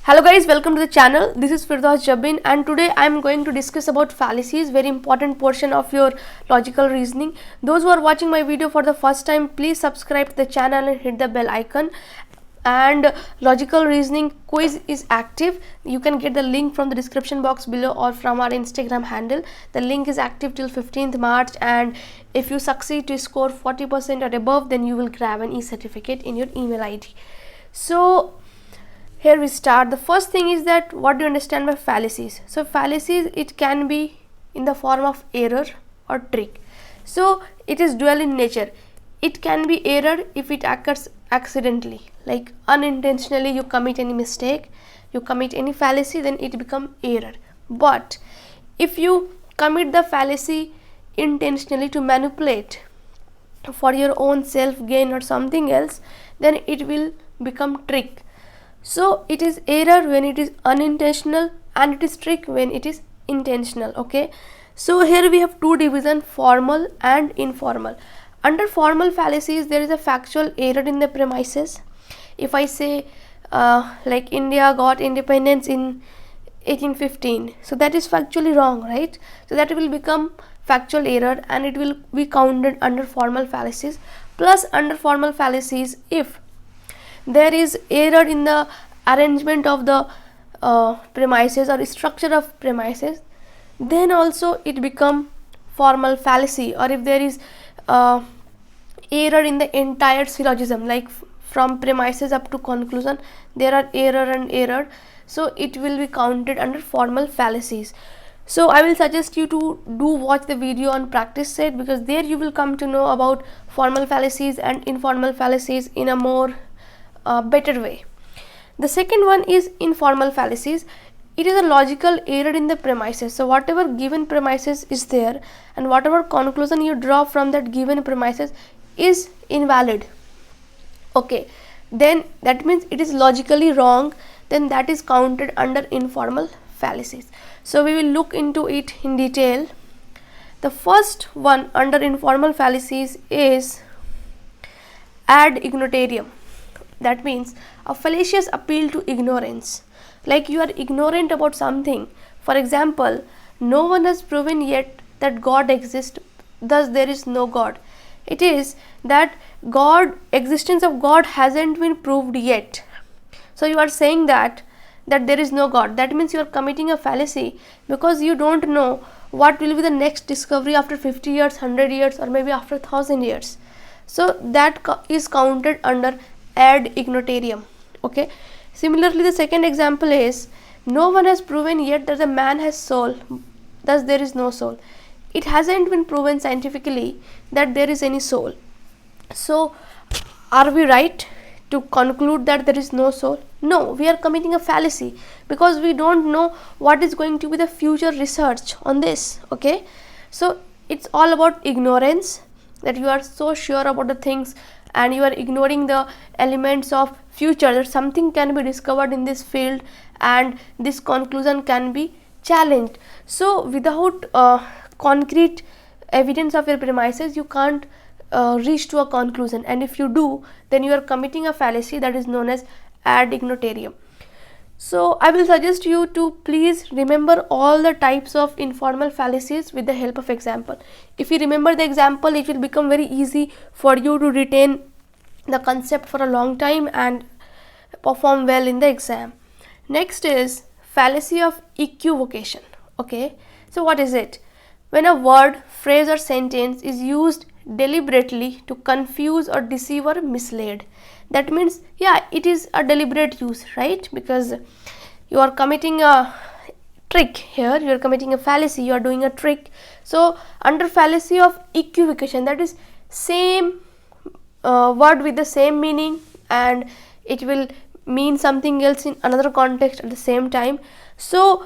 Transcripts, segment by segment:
Hello guys, welcome to the channel. This is Firdaus Jabin and today I am going to discuss about fallacies, very important portion of your logical reasoning. Those who are watching my video for the first time, please subscribe to the channel and hit the bell icon. And logical reasoning quiz is active. You can get the link from the description box below or from our Instagram handle. The link is active till 15th March, and if you succeed to score 40% or above, then you will grab an e-certificate in your email ID. So here we start. The first thing is that what do you understand by fallacies? So fallacies, it can be in the form of error or trick. So it is dual in nature. It can be error if it occurs accidentally, like unintentionally you commit any mistake, you commit any fallacy, then it become error. But if you commit the fallacy intentionally to manipulate for your own self gain or something else, then it will become trick. So it is error when it is unintentional and it is trick when it is intentional. Okay, so here we have two division, formal and informal. Under formal fallacies, there is a factual error in the premises. If I say like India got independence in 1815, so that is factually wrong, right? So that will become factual error and it will be counted under formal fallacies. Plus under formal fallacies, if there is error in the arrangement of the premises or structure of premises, then also it become formal fallacy. Or if there is error in the entire syllogism, like from premises up to conclusion there are error and error, so it will be counted under formal fallacies. So I will suggest you to watch the video on practice set, because there you will come to know about formal fallacies and informal fallacies in a more better way. The second one is informal fallacies. It is a logical error in the premises. So whatever given premises is there and whatever conclusion you draw from that given premises is invalid. Okay, then that means it is logically wrong, then that is counted under informal fallacies. So we will look into it in detail. The first one under informal fallacies is ad ignotorium. That means a fallacious appeal to ignorance, like you are ignorant about something. For example, no one has proven yet that God exists, thus there is no God. It is that existence of God hasn't been proved yet. So you are saying that there is no God. That means you are committing a fallacy, because you don't know what will be the next discovery after 50 years, 100 years, or maybe after 1000 years. So that is counted under ad ignotorium. Okay, similarly the second example is no one has proven yet that the man has soul, thus there is no soul. It hasn't been proven scientifically that there is any soul. So are we right to conclude that there is no soul? No, we are committing a fallacy, because we don't know what is going to be the future research on this. Okay, so it's all about ignorance, that you are so sure about the things and you are ignoring the elements of future, that something can be discovered in this field and this conclusion can be challenged. So without concrete evidence of your premises, you can't reach to a conclusion, and if you do, then you are committing a fallacy that is known as ad ignotorium. So I will suggest you to please remember all the types of informal fallacies with the help of example. If you remember the example, it will become very easy for you to retain the concept for a long time and perform well in the exam. Next is fallacy of equivocation. Okay, so what is it? When a word, phrase or sentence is used deliberately to confuse or deceive or mislead. That means, yeah, it is a deliberate use, right? Because you are committing a trick here, you are committing a fallacy, you are doing a trick. So under fallacy of equivocation, that is same word with the same meaning and it will mean something else in another context at the same time. So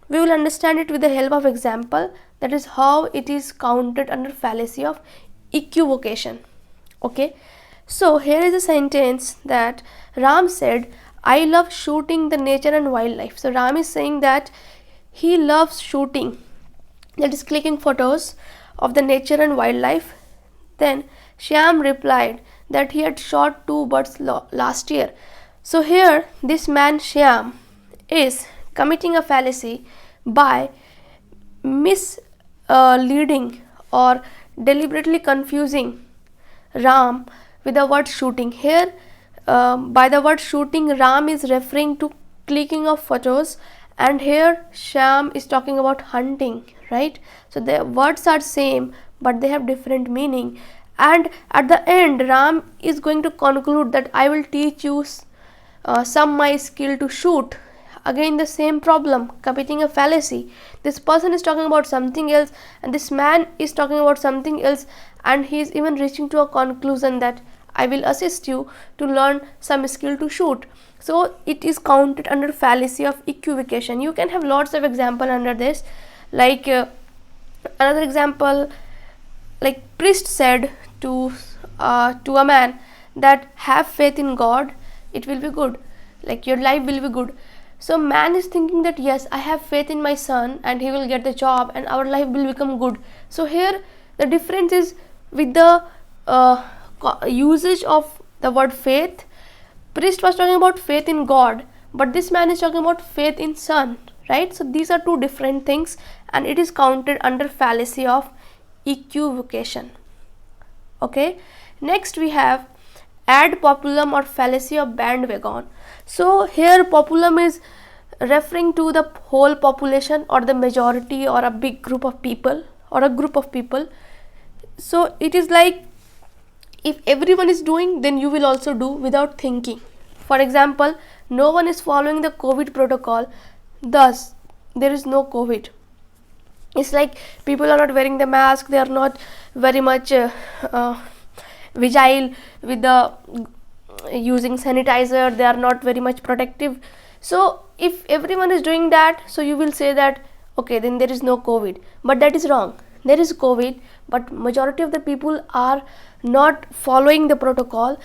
we will understand it with the help of example. That is how it is counted under fallacy of equivocation. Okay, so here is a sentence that Ram said, I love shooting the nature and wildlife. So Ram is saying that he loves shooting, that is clicking photos of the nature and wildlife. Then Shyam replied that he had shot 2 birds last year. So here this man Shyam is committing a fallacy by misleading or deliberately confusing Ram with the word shooting. Here by the word shooting, Ram is referring to clicking of photos, and here Shyam is talking about hunting, right? So the words are same but they have different meaning, and at the end Ram is going to conclude that I will teach you some my skill to shoot. Again the same problem, committing a fallacy. This person is talking about something else and this man is talking about something else, and he is even reaching to a conclusion that I will assist you to learn some skill to shoot. So it is counted under fallacy of equivocation. You can have lots of example under this, like another example, like priest said to a man that have faith in God, it will be good, like your life will be good. So man is thinking that yes, I have faith in my son and he will get the job and our life will become good. So here the difference is with the usage of the word faith. Priest was talking about faith in God, but this man is talking about faith in son, right? So these are two different things and it is counted under fallacy of equivocation. Okay, next we have ad populum or fallacy of bandwagon. So here populum is referring to the whole population or the majority or a big group of people or a group of people. So it is like if everyone is doing, then you will also do without thinking. For example, no one is following the COVID protocol, thus there is no COVID. It's like people are not wearing the mask, they are not very much vigile with the using sanitizer, they are not very much protective. So if everyone is doing that, so you will say that okay, then there is no COVID, but that is wrong. There is COVID, but majority of the people are not following the protocol.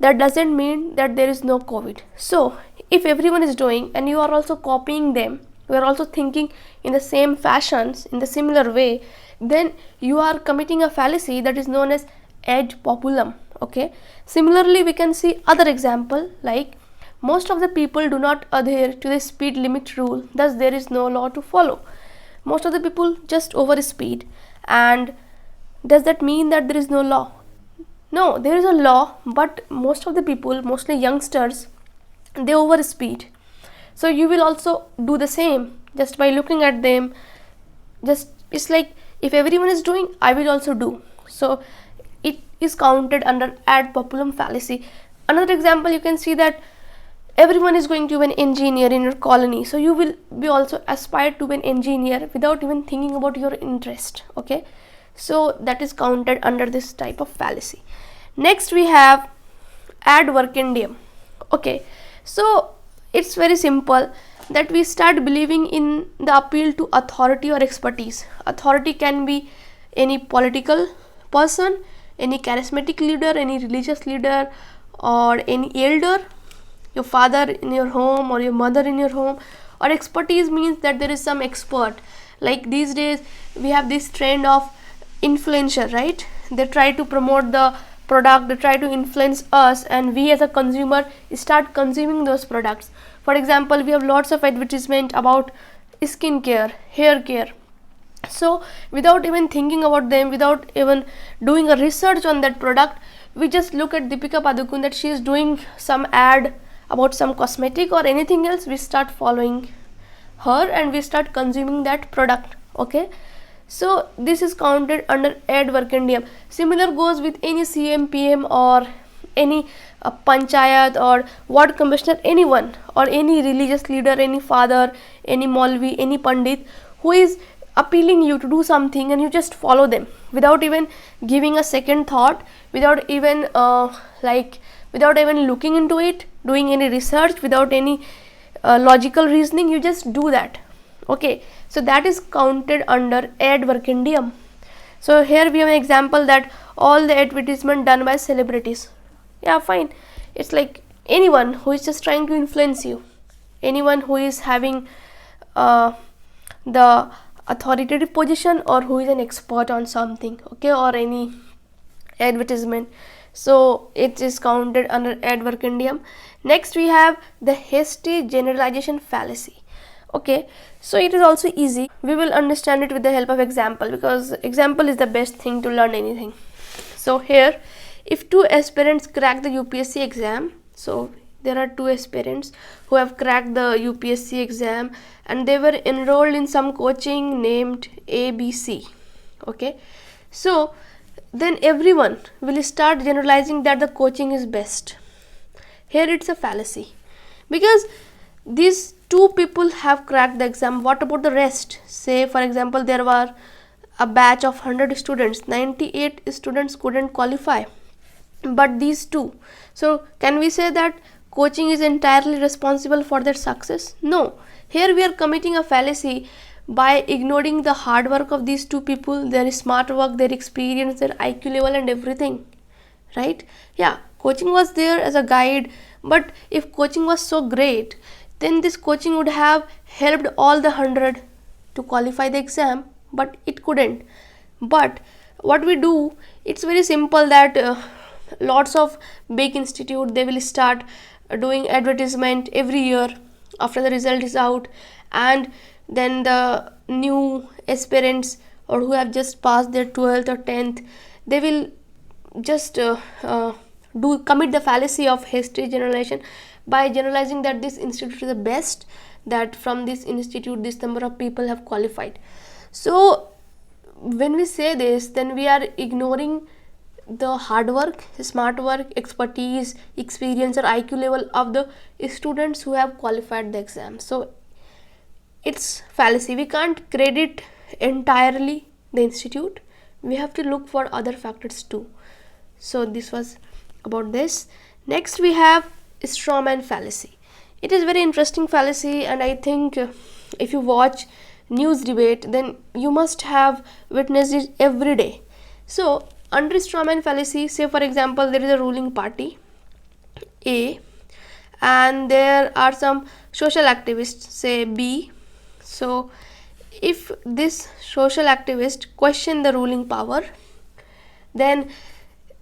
That doesn't mean that there is no COVID. So if everyone is doing and you are also copying them, you are also thinking in the same fashions, in the similar way, then you are committing a fallacy that is known as ad populum. Okay, similarly we can see other example, like most of the people do not adhere to the speed limit rule, thus there is no law to follow. Most of the people just overspeed, and does that mean that there is no law? No, there is a law, but most of the people, mostly youngsters, they overspeed. So you will also do the same just by looking at them. Just it's like if everyone is doing, I will also do. So it is counted under ad populum fallacy. Another example, you can see that everyone is going to be an engineer in your colony, so you will be also aspired to be an engineer without even thinking about your interest. Okay, so that is counted under this type of fallacy. Next we have ad workendum. Okay, so it's very simple that we start believing in the appeal to authority or expertise. Authority can be any political person, any charismatic leader, any religious leader, or any elder, your father in your home or your mother in your home. Or expertise means that there is some expert, like these days we have this trend of influencer, right? They try to promote the product, they try to influence us, and we as a consumer start consuming those products. For example, we have lots of advertisement about skincare, hair care. So without even thinking about them, without even doing a research on that product, we just look at Deepika Padukone that she is doing some ad about some cosmetic or anything else, we start following her and we start consuming that product. Okay, so this is counted under ad workendum. Similar goes with any CM, PM or any panchayat or ward commissioner, anyone, or any religious leader, any father, any Maulvi, any Pandit who is appealing you to do something, and you just follow them without even giving a second thought, without even without even looking into it, doing any research, without any logical reasoning, you just do that. Okay, so that is counted under ad workendum. So here we have an example that all the advertisement done by celebrities. Yeah, fine, it's like anyone who is just trying to influence you, anyone who is having the authoritative position or who is an expert on something. Okay, or any advertisement. so it is counted under adverkendium. Next we have the hasty generalization fallacy. Okay, so it is also easy. We will understand it with the help of example, because example is the best thing to learn anything. So here, if two aspirants crack the UPSC exam, so there are two aspirants who have cracked the UPSC exam and they were enrolled in some coaching named ABC. Okay, so then everyone will start generalizing that the coaching is best. Here it's a fallacy, because these two people have cracked the exam. What about the rest? Say for example there were a batch of 100 students, 98 students couldn't qualify, but these two. So can we say that coaching is entirely responsible for their success? No. Here we are committing a fallacy by ignoring the hard work of these two people, their smart work, their experience, their IQ level and everything, right? Yeah, coaching was there as a guide, but if coaching was so great, then this coaching would have helped all the 100 to qualify the exam, but it couldn't. But what we do, it's very simple, that lots of big institute, they will start doing advertisement every year after the result is out, and then the new aspirants or who have just passed their 12th or 10th, they will just commit the fallacy of hasty generalization by generalizing that this institute is the best, that from this institute this number of people have qualified. So when we say this, then we are ignoring the hard work, smart work, expertise, experience or IQ level of the students who have qualified the exam. So it's fallacy. We can't credit entirely the institute. We have to look for other factors too. So this was about this. Next we have straw man fallacy. It is very interesting fallacy, and I think if you watch news debate, then you must have witnessed it every day. So under straw man fallacy, say for example there is a ruling party A and there are some social activists, say B. So if this social activist question the ruling power, then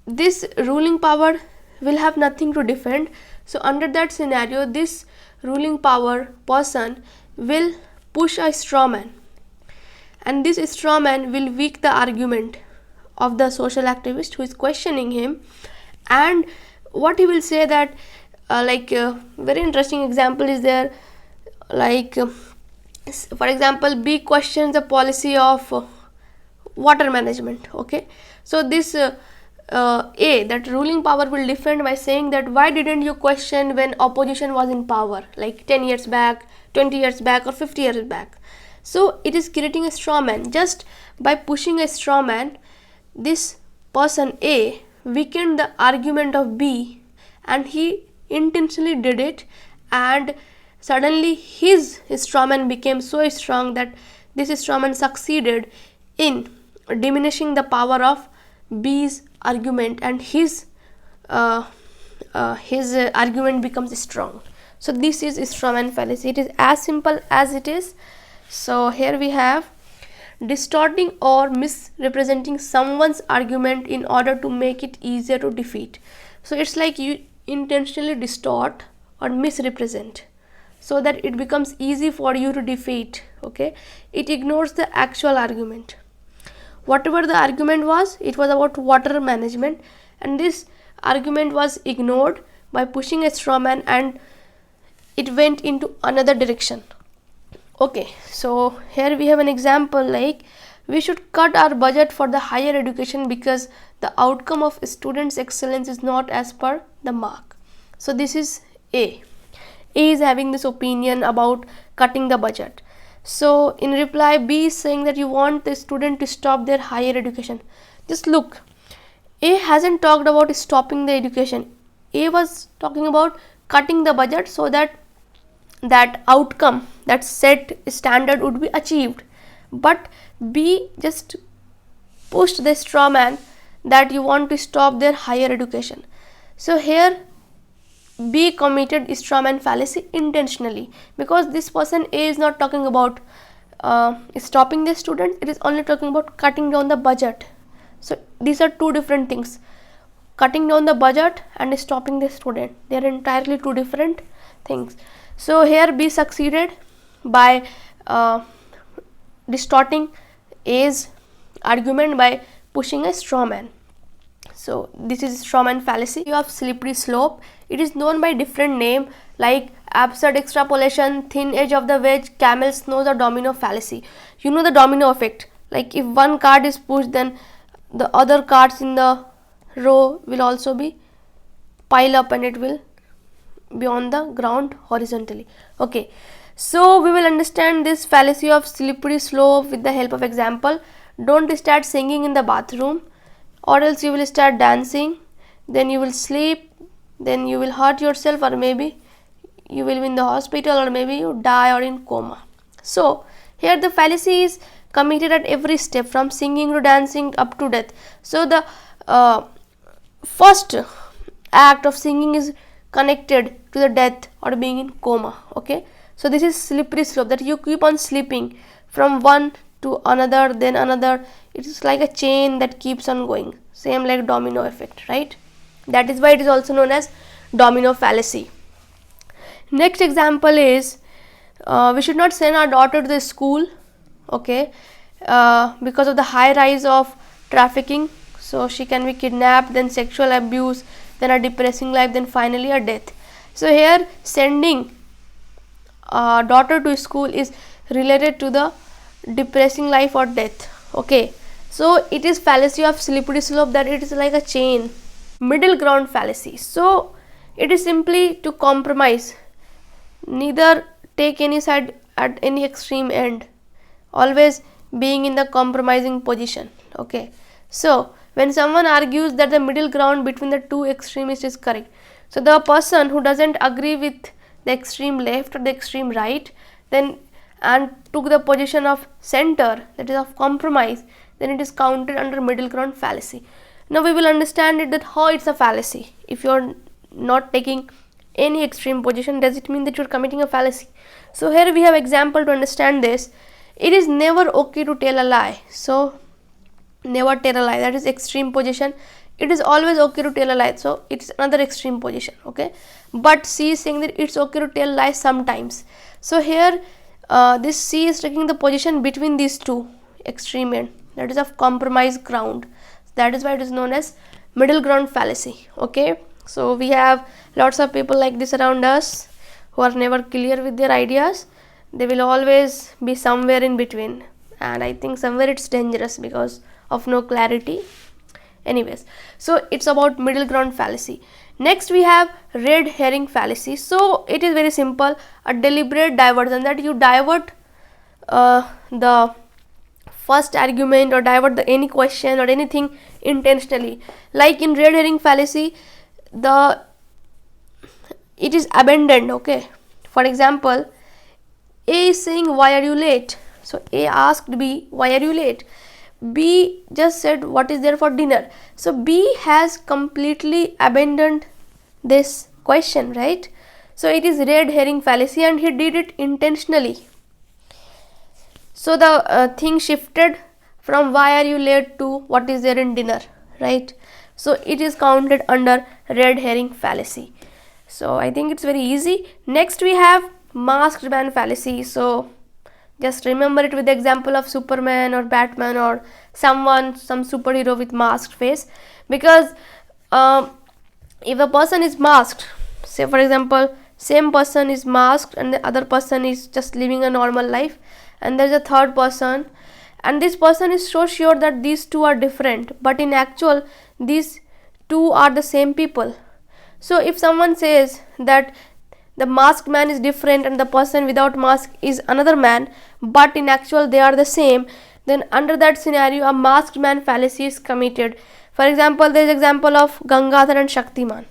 this ruling power will have nothing to defend. So under that scenario, this ruling power person will push a straw man, and this straw man will weak the argument of the social activist who is questioning him. And what he will say that very interesting example is there, for example B questions the policy of water management. Okay, so this A, that ruling power, will defend by saying that why didn't you question when opposition was in power, like 10 years back, 20 years back or 50 years back. So it is creating a straw man. Just by pushing a straw man, this person A weakened the argument of B, and he intentionally did it, and suddenly his straw man became so strong that this straw man succeeded in diminishing the power of B's argument, and his argument becomes strong. So this is straw man fallacy. It is as simple as it is. So here we have distorting or misrepresenting someone's argument in order to make it easier to defeat. So it's like you intentionally distort or misrepresent so that it becomes easy for you to defeat. Okay, it ignores the actual argument. Whatever the argument was, it was about water management, and this argument was ignored by pushing a straw man, and it went into another direction. Okay, so here we have an example, like we should cut our budget for the higher education because the outcome of students' excellence is not as per the mark. So this is A. A is having this opinion about cutting the budget. So in reply, B is saying that you want the student to stop their higher education. Just look, A hasn't talked about stopping the education. A was talking about cutting the budget so that that outcome, that set standard would be achieved. But B just pushed the straw man that you want to stop their higher education. So here B committed straw man fallacy intentionally, because this person A is not talking about stopping the student, it is only talking about cutting down the budget. So these are two different things. cutting down the budget and stopping the student. They are entirely two different things. So here B succeeded by distorting A's argument by pushing a straw man. So this is straw man fallacy. You have slippery slope. It is known by different name like absurd extrapolation, thin edge of the wedge, camel's nose, or domino fallacy. You know the domino effect. Like if one card is pushed, then the other cards in the row will also be pile up and it will be on the ground horizontally. Okay, so we will understand this fallacy of slippery slope with the help of example. Don't start singing in the bathroom, or else you will start dancing, then you will sleep, then you will hurt yourself, or maybe you will be in the hospital, or maybe you die or in coma. So here the fallacy is committed at every step, from singing to dancing up to death. So the first act of singing is connected to the death or being in coma. Okay, so this is slippery slope, that you keep on slipping from one to another, then another. It is like a chain that keeps on going, same like domino effect, right? That is why it is also known as domino fallacy. Next example is we should not send our daughter to the school, okay, because of the high rise of trafficking. So she can be kidnapped, then sexual abuse, then a depressing life, then finally a death. So here sending daughter to school is related to the depressing life or death. Okay, so it is fallacy of slippery slope, that it is like a chain. Middle ground fallacy. So it is simply to compromise, neither take any side at any extreme end, always being in the compromising position. Okay, so when someone argues that the middle ground between the two extremists is correct, so the person who doesn't agree with the extreme left or the extreme right, then and took the position of center, that is of compromise, then it is counted under middle ground fallacy. Now we will understand it, that how it's a fallacy. If you are not taking any extreme position, does it mean that you are committing a fallacy? So here we have example to understand this. It is never okay to tell a lie. So never tell a lie, that is extreme position. It is always okay to tell a lie, so it's another extreme position. Okay, but C is saying that it's okay to tell lies sometimes. So here this C is taking the position between these two extreme end, that is of compromise ground. That is why it is known as middle ground fallacy. Okay, so we have lots of people like this around us who are never clear with their ideas. They will always be somewhere in between, and I think somewhere it's dangerous because of no clarity. Anyways, so it's about middle ground fallacy. Next we have red herring fallacy. So it is very simple, a deliberate diversion, that you divert the first argument or divert any question or anything intentionally. Like in red herring fallacy, it is abandoned. Okay, for example, A is saying why are you late? So A asked B why are you late? B just said what is there for dinner. So B has completely abandoned this question, right? So it is red herring fallacy, and he did it intentionally. So the thing shifted from why are you late to what is there in dinner, right? So it is counted under red herring fallacy. So I think it's very easy. Next we have masked man fallacy. So just remember it with the example of Superman or Batman or some superhero with masked face. Because if a person is masked, say for example same person is masked and the other person is just living a normal life, and there is a third person, and this person is so sure that these two are different, but in actual these two are the same people. So if someone says that the masked man is different and the person without mask is another man, but in actual they are the same, then under that scenario a masked man fallacy is committed. For example, there is example of Gangadhar and Shaktiman.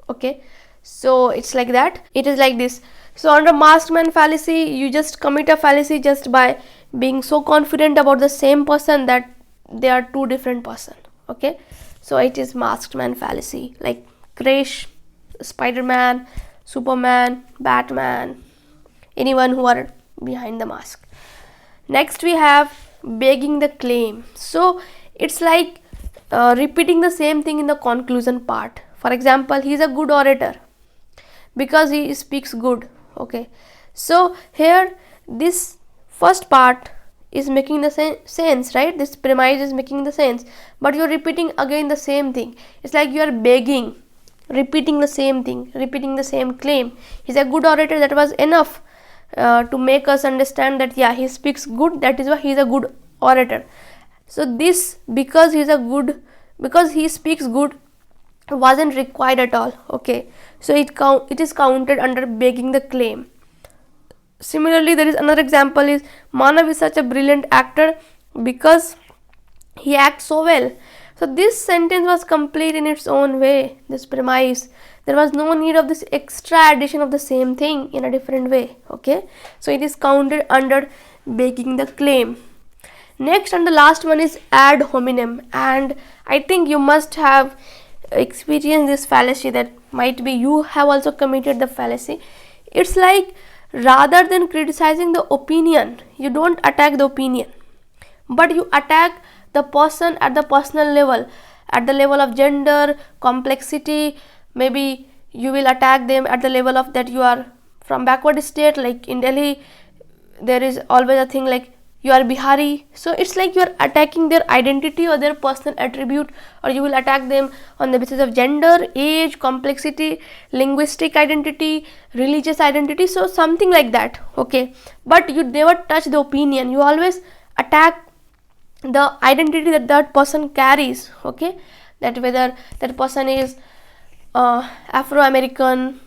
Okay, so it's like that. It is like this. So under masked man fallacy, you just commit a fallacy just by being so confident about the same person that they are two different person. Okay, so it is masked man fallacy, like Krish, Spider-Man, Superman, Batman, anyone who are behind the mask. Next we have begging the claim. So it's like repeating the same thing in the conclusion part. For example, he is a good orator because he speaks good. Okay, so here this first part is making the sense, right? This premise is making the sense, but you're repeating again the same thing. It's like you are begging, repeating the same thing, repeating the same claim. He's a good orator, that was enough to make us understand that yeah, he speaks good, that is why he's a good orator. So this because he speaks good wasn't required at all. Okay, so it is counted under begging the claim. Similarly, there is another example is Manav is such a brilliant actor because he acts so well. So this sentence was complete in its own way, this premise. There was no need of this extra addition of the same thing in a different way. Okay, so it is counted under begging the claim. Next and the last one is ad hominem, and I think you must have experienced this fallacy, that might be you have also committed the fallacy. It's like rather than criticizing the opinion, you don't attack the opinion, but you attack the person at the personal level, at the level of gender, complexity. Maybe you will attack them at the level of that you are from backward state, like in Delhi there is always a thing like you are Bihari. So it's like you are attacking their identity or their personal attribute, or you will attack them on the basis of gender, age, complexity, linguistic identity, religious identity, so something like that. Okay, but you never touch the opinion, you always attack the identity that that person carries. Okay, that whether that person is Afro-American,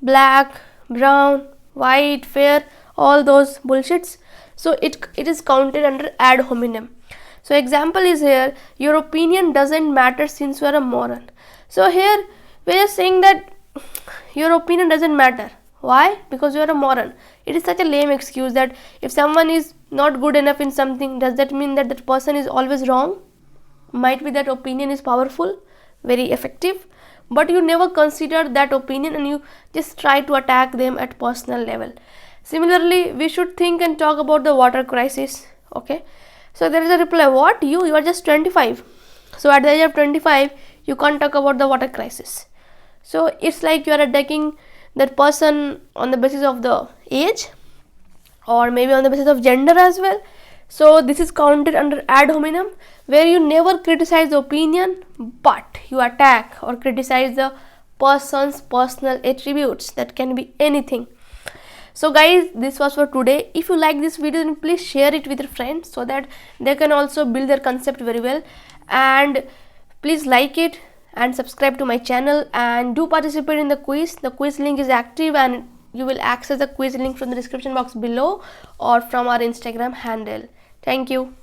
black, brown, white, fair, all those bullshits. So it is counted under ad hominem. So example is here, your opinion doesn't matter since you are a moron. So here we are saying that your opinion doesn't matter. Why? Because you are a moron. It is such a lame excuse that if someone is not good enough in something, does that mean that that person is always wrong? Might be that opinion is powerful, very effective, but you never consider that opinion and you just try to attack them at personal level. Similarly, we should think and talk about the water crisis. Okay, so there is a reply, what, you are just 25, so at the age of 25 you can't talk about the water crisis. So it's like you are attacking that person on the basis of the age, or maybe on the basis of gender as well. So this is counted under ad hominem, where you never criticize the opinion, but you attack or criticize the person's personal attributes, that can be anything. So guys, this was for today. If you like this video, then please share it with your friends so that they can also build their concept very well, and please like it and subscribe to my channel, and do participate in the quiz. The quiz link is active and you will access the quiz link from the description box below or from our Instagram handle. Thank you.